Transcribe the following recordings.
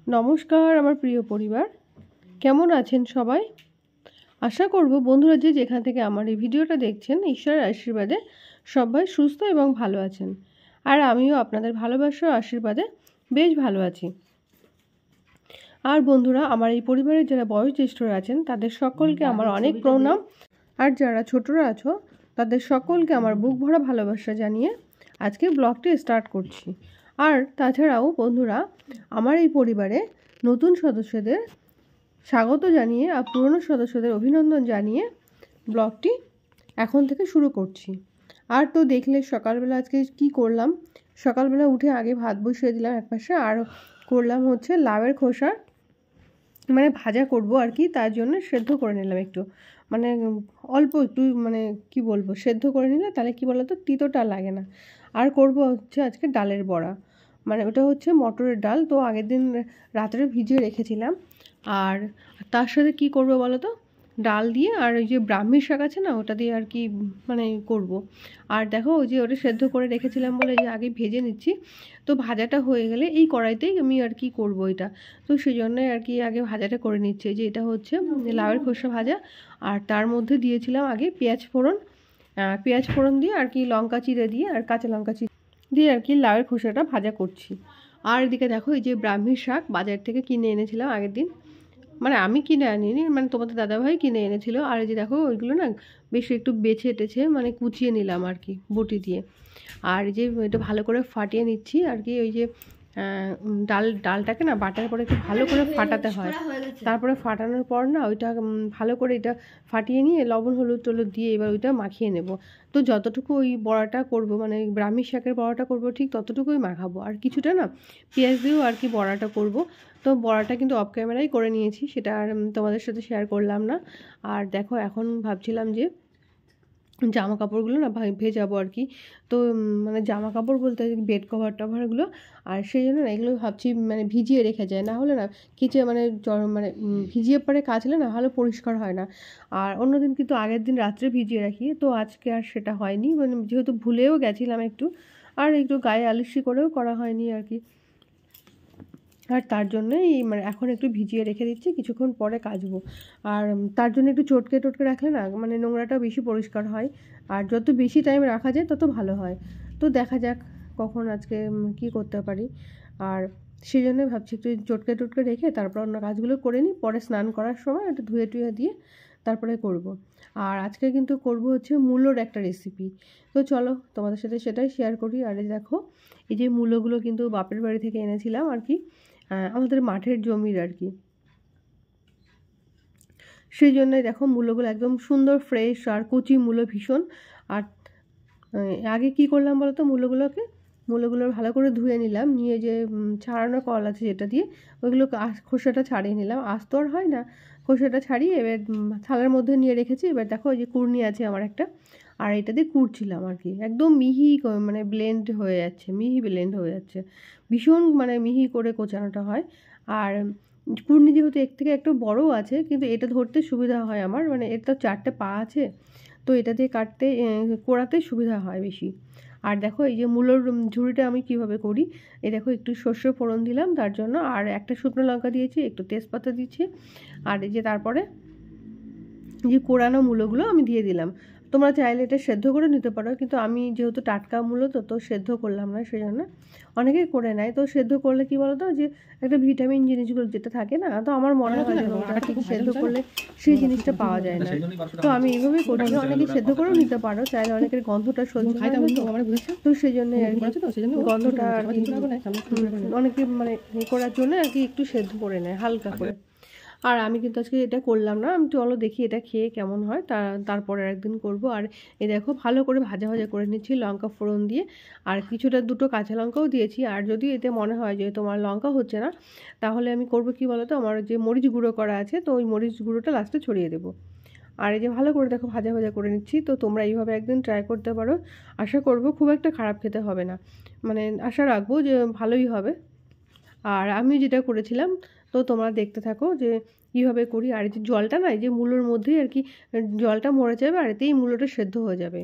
নমস্কার আমার প্রিয় পরিবার, কেমন আছেন সবাই? আশা করব বন্ধুরা যে যেখান থেকে আমার এই ভিডিওটা দেখছেন ঈশ্বরের আশীর্বাদে সবাই সুস্থ এবং ভালো আছেন। আর আমিও আপনাদের ভালোবাসা ও আশীর্বাদে বেশ ভালো আছি। আর বন্ধুরা, আমার এই পরিবারের যারা বয়োজ্যেষ্ঠরা আছেন তাদের সকলকে আমার অনেক প্রণাম। আর যারা ছোটরা আছো তাদের সকলকে আমার বুক ভরা ভালোবাসা জানিয়ে আজকে ব্লগটি স্টার্ট করছি। আর তাছাড়াও বন্ধুরা, আমার এই পরিবারে নতুন সদস্যদের স্বাগত জানিয়ে আর পুরনো সদস্যদের অভিনন্দন জানিয়ে ব্লগটি এখন থেকে শুরু করছি। আর তো দেখলে সকালবেলা আজকে কি করলাম, সকালবেলা উঠে আগে ভাত বসিয়ে দিলাম একপাশে, আর করলাম হচ্ছে লাউয়ের খোসা মানে ভাজা করব আর কি, তার জন্য সেদ্ধ করে নিলাম একটু, মানে অল্প একটু, মানে কি বলবো, সেদ্ধ করে নিলে তাহলে কি বলতো তিতোটা লাগে না। আর করব হচ্ছে আজকে ডালের বড়া, মানে ওটা হচ্ছে মটরের ডাল, তো আগের দিন রাত্রে ভিজিয়ে রেখেছিলাম। আর তার সাথে কি করব বলো তো, ডাল দিয়ে আর ওই যে ব্রাহ্মী শাক আছে না, ওটা দিয়ে আর কি মানে করব। আর দেখো ওই যে ওটা সেদ্ধ করে রেখেছিলাম বলে যে আগে ভেজে নিচ্ছি, তো ভাজাটা হয়ে গেলে এই কড়াইতেই আমি আর কি করব এটা, তো সেই জন্যই আর কি আগে ভাজাটা করে নিচ্ছে। যে এটা হচ্ছে লাউয়ের খোসা ভাজা, আর তার মধ্যে দিয়েছিলাম আগে পেঁয়াজ ফোড়ন দিয়ে আর কি লঙ্কা চিড়ে দিয়ে আর কাঁচা লঙ্কা চিড়ে দিয়ে আর কি লাউয়ের খোসাটা ভাজা করছি। আর এদিকে দেখো এই যে ব্রাহ্মী শাক বাজার থেকে কিনে এনেছিলাম আগের দিন, মানে আমি কিনে আনিনি, মানে তোমাদের দাদাভাই কিনে এনেছিল। আর এই যে দেখো ওইগুলো না বেশ একটু বেছে টেছে মানে কুচিয়ে নিলাম আর কি বটি দিয়ে। আর এই যে এটা ভালো করে ফাটিয়ে নিচ্ছি আর কি, ওই যে ডালটাকে না বাটার পরে একটু ভালো করে ফাটাতে হয়, তারপরে ফাটানোর পর না ওইটা ভালো করে এটা ফাটিয়ে নিয়ে লবণ হলুদ টলুদ দিয়ে এবার ওইটা মাখিয়ে নেব। তো যতটুকু ওই বড়াটা করব, মানে ব্রাহ্মী শাকের বড়াটা করব ঠিক ততটুকুই মাখাবো, আর কিছুটা না পেঁয়াজ দিয়েও আর কি বড়াটা করব। তো বড়াটা কিন্তু অফ ক্যামেরাই করে নিয়েছি, সেটা আর তোমাদের সাথে শেয়ার করলাম না। আর দেখো এখন ভাবছিলাম যে জামা কাপড়গুলো না ভেজাবো আর কি। তো মানে জামা কাপড় বলতে বেড কভার টভারগুলো, আর সেই জন্য না এগুলো ভাবছি মানে ভিজিয়ে রেখে যায়, না হলে না কিচে মানে মানে ভিজিয়ে পরে কাচলে না ভালো পরিষ্কার হয় না। আর অন্যদিন কিন্তু আগের দিন রাত্রে ভিজিয়ে রাখি, তো আজকে আর সেটা হয়নি, মানে যেহেতু ভুলেও গেছিলাম একটু, আর একটু গায়ে আলিশি করেও করা হয়নি আর কি। আর তার জন্যই মানে এখন একটু ভিজিয়ে রেখে দিচ্ছি, কিছুক্ষণ পরে কাচবো। আর তার জন্য একটু চটকে রাখলে না মানে নোংরাটা বেশি পরিষ্কার হয়, আর যত বেশি টাইম রাখা যায় তত ভালো হয়। তো দেখা যাক কখন আজকে কি করতে পারি। আর সেই জন্য ভাবছি একটু চটকে রেখে তারপর অন্য কাজগুলো করে নিই, পরে স্নান করার সময় একটু ধুয়ে টুয়ে দিয়ে তারপরে করব। আর আজকে কিন্তু করব হচ্ছে মূলোর একটা রেসিপি, তো চলো তোমাদের সাথে সেটাই শেয়ার করি। আর দেখো এই যে মূলোগুলো কিন্তু বাপের বাড়ি থেকে এনেছিলাম আর কি, আমাদের মাঠের জমির আর কি, সেই জন্যই দেখো মূলোগুলো একদম সুন্দর ফ্রেশ আর কচি মূলো ভীষণ। আর আগে কি করলাম বলো তো, মূলোগুলো ভালো করে ধুয়ে নিলাম, নিয়ে যে ছাড়ানো কল আছে যেটা দিয়ে ওইগুলো খোসাটা ছাড়িয়ে নিলাম, আস্ত আর হয় না, খোসাটা ছাড়িয়ে এবার থালার মধ্যে নিয়ে রেখেছি। এবার দেখো ওই যে কুড়নি আছে আমার একটা, আর এটা দিয়ে কুড়ছিলাম আর কি, একদম মিহি মানে মিহি ব্লেন্ড হয়ে যাচ্ছে, ভীষণ মানে মিহি করে কোচানোটা হয়। আর কুড়নি যেহেতু এক থেকে একটু বড়ও আছে, কিন্তু এটা ধরতে সুবিধা হয় আমার, মানে এর তো 4টে পা আছে, তো এটা দিয়ে কোড়াতে সুবিধা হয় বেশি। আর দেখো এই যে মূলোর ঝুড়িটা আমি কিভাবে করি, এই দেখো একটু সর্ষে ফোড়ন দিলাম তার জন্য, আর একটা শুকনো লঙ্কা দিয়েছি, একটু তেজপাতা দিচ্ছি, আর এই যে তারপরে যে কোড়ানো মূলোগুলো আমি দিয়ে দিলাম। তোমরা চাইলে এটা সেদ্ধ করে নিতে পারো, কিন্তু আমি যেহেতু টাটকা মূলো তো সেদ্ধ করলাম না, সেই জন্য অনেকেই করে নেয়। তো সেদ্ধ করলে কি বলো তো, যে একটা ভিটামিন জিনিসগুলো যেটা থাকে না, তো আমার মনে হয় যে ওটা ঠিক সেদ্ধ করলে সেই জিনিসটা পাওয়া যায় না। তো আমি এইভাবেই করছি, অনেকে সেদ্ধ করেও নিতে পারো চাইলে, অনেকের গন্ধটা সহ্য হয় না, তো সেই জন্য আর কি গন্ধটা আর কি অনেকে মানে করার জন্য আর কি একটু সেদ্ধ করে নেয় হালকা করে। আর আমি কিন্তু আজকে এটা করলাম না, আমি চলো দেখি এটা খেয়ে কেমন হয়, তারপরে একদিন করব। আর এই দেখো ভালো করে ভাজা করে নিচ্ছি লঙ্কা ফোড়ন দিয়ে, আর দুটো কাঁচা লঙ্কাও দিয়েছি। আর যদি এতে মনে হয় যে তোমার লঙ্কা হচ্ছে না, তাহলে আমি করব কি বলো তো, আমার যে মরিচ গুঁড়ো করা আছে, তো ওই মরিচ গুঁড়োটা লাস্টে ছড়িয়ে দেবো। আর এই যে ভালো করে দেখো ভাজা করে নিচ্ছি, তো তোমরা এইভাবে একদিন ট্রাই করতে পারো, আশা করব খুব একটা খারাপ খেতে হবে না, মানে আশা রাখবো যে ভালোই হবে। আর আমি যেটা করেছিলাম, তো তোমরা দেখতে থাকো যে কীভাবে করি। আর এই যে জলটা না, এই যে মূলোর মধ্যেই আর কি জলটা মরে যাবে, আর এতেই মূলোটা সেদ্ধ হয়ে যাবে।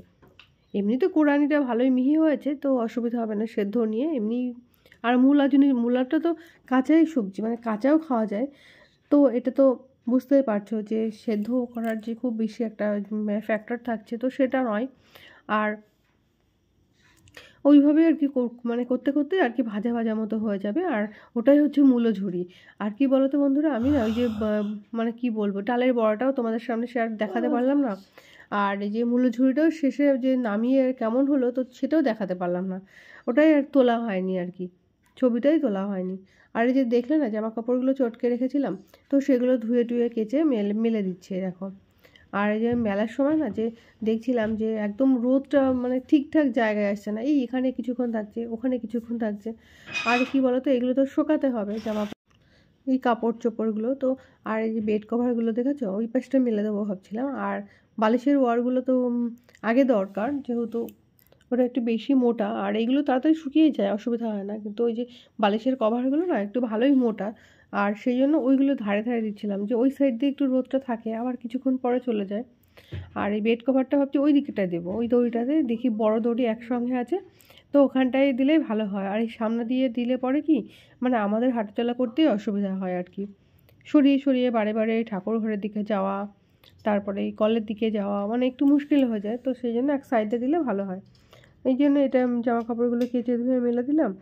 এমনি তো কোরানিটা ভালোই মিহি হয়েছে, তো অসুবিধা হবে না সেদ্ধ নিয়ে, এমনি আর মূলাটা তো কাঁচাই সবজি, মানে কাঁচাও খাওয়া যায়। তো এটা তো বুঝতেই পারছো যে সেদ্ধ করার যে খুব বেশি একটা ফ্যাক্টর থাকছে, তো সেটা নয়। আর ওইভাবে আর কি মানে করতে করতে আর কি ভাজা ভাজা মতো হয়ে যাবে। আর ওটাই হচ্ছে মূলো ঝুরি। আর কি বলো তো বন্ধুরা, আমি না ওই যে মানে কি বলবো, ডালের বড়াটাও তোমাদের সামনে দেখাতে পারলাম না। আর এই যে মূলো ঝুরিটাও শেষে যে নামিয়ে কেমন হলো তো সেটাও দেখাতে পারলাম না। ওটাই আর তোলা হয়নি আর কি, ছবিটাই তোলা হয়নি। আর এই যে দেখলে না জামা কাপড়গুলো চটকে রেখেছিলাম, তো সেগুলো ধুয়ে টুয়ে কেচে মেলে দিচ্ছে দেখো। আর এই যে মেলার সময় না যে দেখছিলাম যে একদম রোদটা মানে ঠিকঠাক জায়গায় আসছে না, এই এখানে কিছুক্ষণ থাকছে, ওখানে কিছুক্ষণ থাকছে। আর কি বলতো, এগুলো তো শোকাতে হবে এই কাপড় চোপড়গুলো তো। আর এই যে বেড কভারগুলো দেখেছো, ওই পাশটা মেলে দেবো ভাবছিলাম। আর বালিশের ওয়ারগুলো তো আগে দরকার, যেহেতু ওটা একটু বেশি মোটা, আর এইগুলো তাড়াতাড়ি শুকিয়ে যায়, অসুবিধা হয় না। কিন্তু ওই যে বালিশের কভারগুলো না একটু ভালোই মোটা, আর সেই জন্য ওইগুলো ধারে ধারে দিচ্ছিলাম যে ওই সাইড দিয়ে একটু রোদটা থাকে, আবার কিছুক্ষণ পরে চলে যায়। আর এই বেড কভারটা ভাবছি ওই দিকটায় দেবো, ওই দড়িটাতে দেখি বড় দড়ি একসঙ্গে আছে, তো ওখানটায় দিলেই ভালো হয়। আর এই সামনে দিয়ে দিলে পরে কি মানে আমাদের হাঁটাচলা করতেই অসুবিধা হয় আর কি, সরিয়ে সরিয়ে বারে বারে ঠাকুর ঘরের দিকে যাওয়া, তারপরে এই কলের দিকে যাওয়া মানে একটু মুশকিল হয়ে যায়। তো সেই জন্য এক সাইডে দিলে ভালো হয়। এই জন্য এটা জামা কাপড়গুলো কেচে ধুয়ে মেলে দিলাম।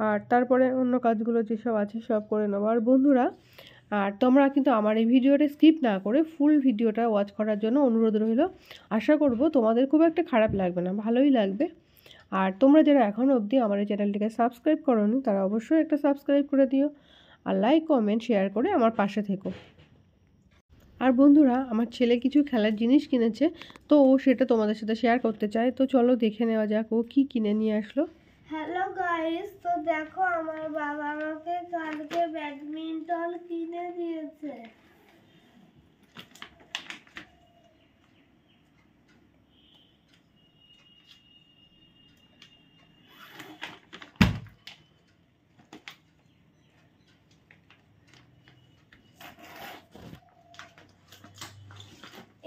আর তারপরে অন্য কাজগুলো যেসব আছে সব করে নেবো। আর বন্ধুরা, আর তোমরা কিন্তু আমার এই ভিডিওটা স্কিপ না করে ফুল ভিডিওটা ওয়াচ করার জন্য অনুরোধ রইল। আশা করব তোমাদের খুব একটা খারাপ লাগবে না, ভালোই লাগবে। আর তোমরা যারা এখনও অবধি আমার এই চ্যানেলটিকে সাবস্ক্রাইব করোনি, তারা অবশ্যই একটা সাবস্ক্রাইব করে দিও। আর লাইক কমেন্ট শেয়ার করে আমার পাশে থেকো। আর বন্ধুরা, আমার ছেলে কিছু খেলার জিনিস কিনেছে, তো ও সেটা তোমাদের সাথে শেয়ার করতে চায়। তো চলো দেখে নেওয়া যাক ও কি কিনে নিয়ে আসলো। হ্যালো গাইস, তো দেখো আমার বাবা আমাকে কালকে ব্যাডমিন্টন কিনে দিয়েছে।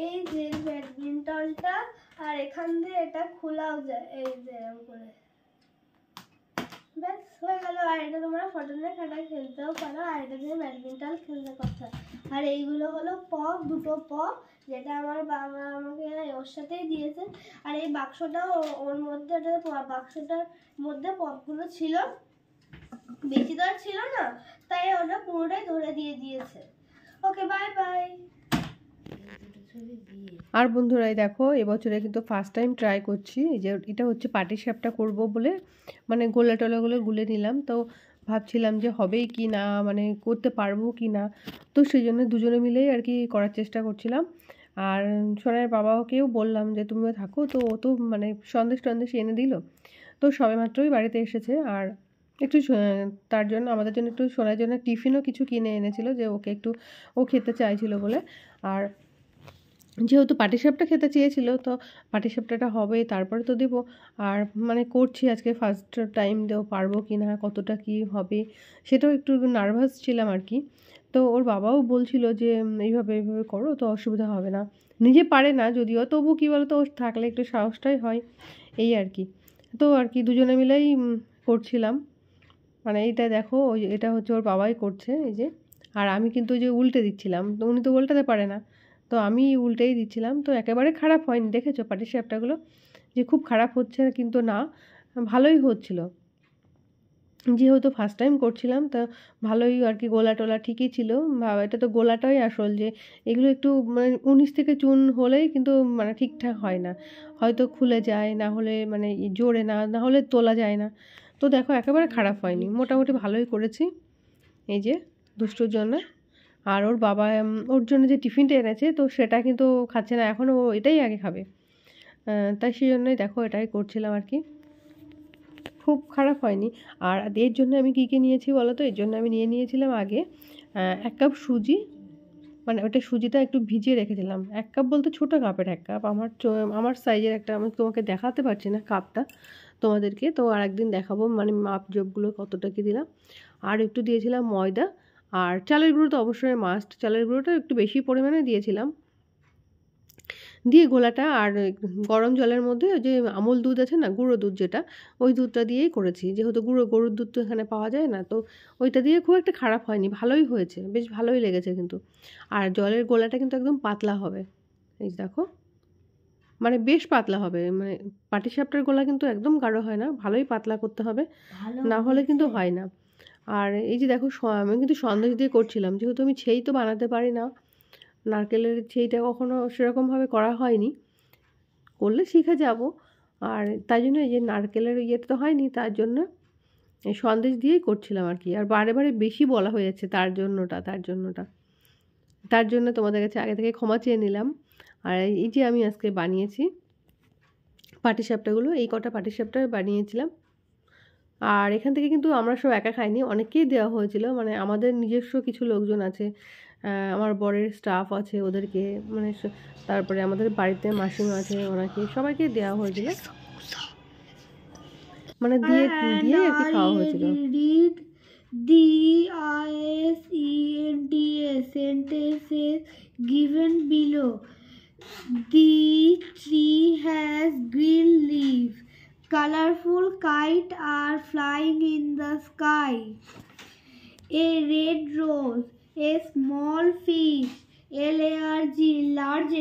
এই যে ব্যাডমিন্টনটা, আর এখান দিয়ে এটা খোলাও যায়, এই যে এরকম করে। ব্যাস হয়ে গেল। আর এটা তোমরা ফটোনে খাটায় খেলতেও পারো, আর এটা দিয়ে ব্যাডমিন্টন খেলতে কথা। আর এইগুলো হলো পপ, দুটো পপ, যেটা আমার বাবা আমাকে ওর সাথেই দিয়েছে। আর এই বাক্সটাও ওর মধ্যে, বাক্সটার মধ্যে পপগুলো ছিল, বেশি তো আর ছিল না, তাই ওটা পুরোটাই ধরে দিয়ে দিয়েছে। ওকে, বাই বাই। আর বন্ধুরাই দেখো, এবছরে কিন্তু ফার্স্ট টাইম ট্রাই করছি এই যে এটা হচ্ছে পাটিসাপটা করব বলে, মানে গোলা টোলাগুলো গুলে নিলাম। তো ভাবছিলাম যে হবেই কি না, মানে করতে পারবো কি না। তো সেই জন্য দুজনে মিলেই আর কি করার চেষ্টা করছিলাম। আর সোনার বাবাকেও বললাম যে তুমিও থাকো, তো ও তো মানে সন্দেশ টন্দেশ এনে দিল। তো সবেমাত্রই বাড়িতে এসেছে, আর একটু তার জন্য আমাদের জন্য একটু সোনার জন্য টিফিনও কিছু কিনে এনেছিল, যে ওকে একটু ও খেতে চাইছিল বলে। আর যেহেতু পাটিসাপটা খেতে চেয়েছিল, তো পাটিসাপটাটা হবে তারপরে তো দেবো। আর মানে করছি আজকে ফার্স্ট টাইম, দেবো পারবো কি না, কতটা কি হবে সেটাও একটু নার্ভাস ছিলাম আর কি। তো ওর বাবাও বলছিল যে এইভাবে এইভাবে করো, তো অসুবিধা হবে না। নিজে পারে না যদিও, তবু কী বলো তো, ওর থাকলে একটু সাহসটাই হয়, এই আর কি। তো আর কি দুজনে মিলেই করছিলাম। মানে এইটা দেখো, ওই এটা হচ্ছে ওর বাবাই করছে এই যে। আর আমি কিন্তু ওই যে উল্টে দিচ্ছিলাম, তো উনি তো উল্টাতে পারে না, তো আমি উল্টেই দিচ্ছিলাম। তো একেবারে খারাপ হয়নি, দেখেছো পাটিসাপটাগুলো যে খুব খারাপ হচ্ছে কিন্তু না, ভালোই হচ্ছিল। যেহেতু ফার্স্ট টাইম করছিলাম, তা ভালোই আর কি, গোলা টোলা ঠিকই ছিল। এটা তো গোলাটাই আসল, যে এগুলো একটু মানে 19 থেকে চুন হলেই কিন্তু মানে ঠিকঠাক হয় না, হয়তো খুলে যায়, না হলে মানে জোরে না হলে তোলা যায় না। তো দেখো একেবারে খারাপ হয়নি, মোটামুটি ভালোই করেছি এই যে দুষ্টুর জন্য। আর ওর বাবা ওর জন্য যে টিফিনটা এনেছে, তো সেটা কিন্তু খাচ্ছে না এখন, ও এটাই আগে খাবে। তাই সেই জন্যই দেখো এটাই করছিলাম আর কি, খুব খারাপ হয়নি। আর এর জন্য আমি কী কী নিয়েছি বলো তো, এর জন্য আমি নিয়েছিলাম আগে 1 কাপ সুজি, মানে ওটা সুজিটা একটু ভিজিয়ে রেখেছিলাম। 1 কাপ বলতে ছোটো কাপের 1 কাপ, আমার সাইজের একটা, আমি তোমাকে দেখাতে পারছি না কাপটা তোমাদেরকে, তো আর একদিন দেখাবো মানে মাপ জোপগুলো কতটা কী দিলাম। আর একটু দিয়েছিলাম ময়দা, আর চালের গুঁড়ো তো অবশ্যই মাস্ট, চালের গুঁড়োটা একটু বেশি পরিমাণে দিয়েছিলাম। দিয়ে গোলাটা আর গরম জলের মধ্যে ওই যে আমুল দুধ আছে না, গুঁড়ো দুধ যেটা, ওই দুধটা দিয়েই করেছি। যেহেতু গরুর দুধ তো এখানে পাওয়া যায় না, তো ওইটা দিয়ে খুব একটা খারাপ হয়নি, ভালোই হয়েছে, বেশ ভালোই লেগেছে কিন্তু। আর জলের গোলাটা কিন্তু একদম পাতলা হবে, এই যে দেখো, মানে বেশ পাতলা হবে, মানে পাটিসাপটার গোলা কিন্তু একদম গাঢ় হয় না, ভালোই পাতলা করতে হবে, না হলে কিন্তু হয় না। আর এই যে দেখো আমি কিন্তু সন্দেশ দিয়ে করছিলাম, যেহেতু আমি ছেই তো বানাতে পারি না, নারকেলের ছেইটা কখনো সেরকমভাবে করা হয়নি, করলে শিখে যাব। আর তাই জন্য এই যে নারকেলের ইয়েটা তো হয়নি, তার জন্য এই সন্দেশ দিয়েই করছিলাম আর কি। আর বারে বারে বেশি বলা হয়ে যাচ্ছে, তার জন্য তোমাদের কাছে আগে থেকে ক্ষমা চেয়ে নিলাম। আর এই যে আমি আজকে বানিয়েছি পাটিসাপটাগুলো, এই কটা পাটিসাপটা বানিয়েছিলাম। আর এখান থেকে কিন্তু আমরা সব একা খাইনি, অনেককেই দেওয়া হয়েছিল, মানে আমাদের নিজস্ব কিছু লোকজন আছে, আমার বরের স্টাফ আছে ওদেরকে, মানে তারপরে আমাদের বাড়িতে মাসিমা আছে, ওনাকে সবাইকে দেওয়া হয়েছিল, মানে দিয়ে দিয়ে আর কি খাওয়া হয়েছিল। Sentences given below. The tree has green leaves. Colorful kites are flying in the sky. A red rose, a small fish, a large